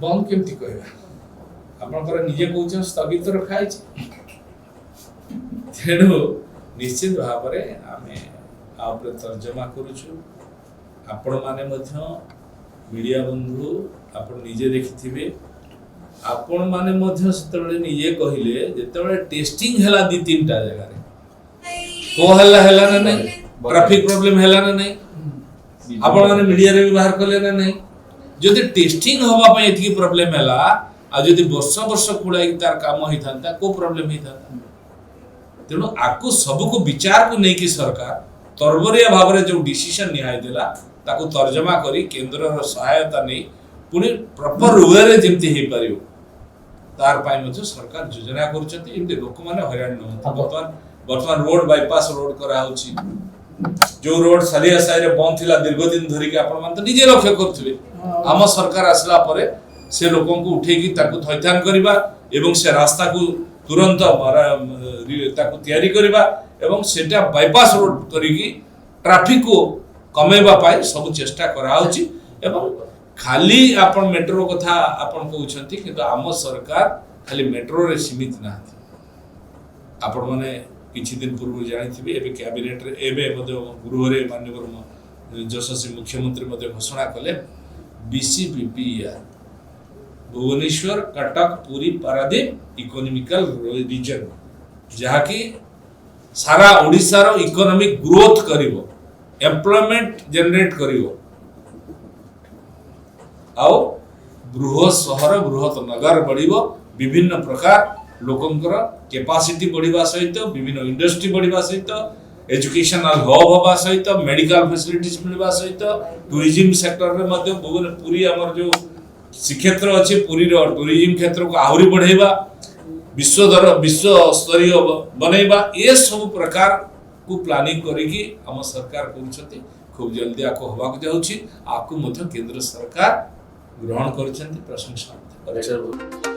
बंद केमती कहवा आपणकर निजे कौन स्थगित रखा तेणु निश्चित भाव में आम तर्जमा करुचु आपण माने मीडिया बंधु आपण निजे देखिथिबे आपण माने निजे कहले जेतेबेले टेस्टिंग हैला दी तीनटा जगह रे को हैला ना नहीं ट्रैफिक प्रॉब्लम हैला ना नहीं आपण माने मीडिया रे भी बाहर करले ना नहीं जदि टेस्टिंग होबा पय एतकी प्रॉब्लम हैला आ जदि वर्ष वर्ष कुड़ाई तार काम होई थांता को प्रॉब्लम होई थांता तेणु आकु सबको विचार को नहीं कि सरकार तरबरिया भाव में जो डिसीजन निहाय देला ताकू तर्जमा करी केंद्र सहायता नहीं पुणी प्रॉपर वे रे जेमती हे परियो तार पाई मध्ये सरकार योजना करछथि एमती लोक माने हैरान न वर्तमान रोड बाईपास रोड करा होछि जो रोड सालिया साई रे बंद थिला दीर्घ दिन धरि के आपण मान तो निजे लक्ष्य करथिबे आम सरकार आसला परे से लोकन को उठे की ताकू थैथान करबा एवं से रास्ता को तुरंत ताकू तैयारी करबा एवं सेटा बाईपास रोड करिकी ट्रैफिक को कमेबा पाई सब चेष्टा करा होछि एवं खाली आपण मेट्रो कथा आपण कहउछंती किंतु आम सरकार खाली मेट्रो रे सीमित ना आपण माने किछि दिन पूर्व जानिथिबे एबे कैबिनेट रे एबे मध्ये गृह रे माननीय यशस्वी मुख्यमंत्री मध्ये घोषणा कले बीसीपीपीआर भुवनेश्वर कटक पुरी पारादीप इकोनॉमिकल रीजन जहा कि सारा ओडिसा रो इकोनॉमिक ग्रोथ करिवो एम्प्लॉयमेंट जनरेट करिवो आओ बृहत सहर बृहत नगर बढ़िबो विभिन्न प्रकार लोकंकर कैपेसिटी बढ़िबा सहित विभिन्न इंडस्ट्री बढ़िबा सहित एजुकेशनल हब होबा सहित मेडिकल फैसिलिटीज मिलबा सहित टूरिज्म सेक्टर रे मध्ये पूरी हमर जो श्रीक्षेत्र अच्छे पुरी रो टूरिज्म क्षेत्र को आहुरी बढ़ेबा विश्व स्तरीय बनैबा ये सब प्रकार को प्लानिंग करिकी हम सरकार करूछथि खूब जल्दी आको होबाक जाउछि आको मध्ये केंद्र सरकार ग्रहण करछथि प्रशंसा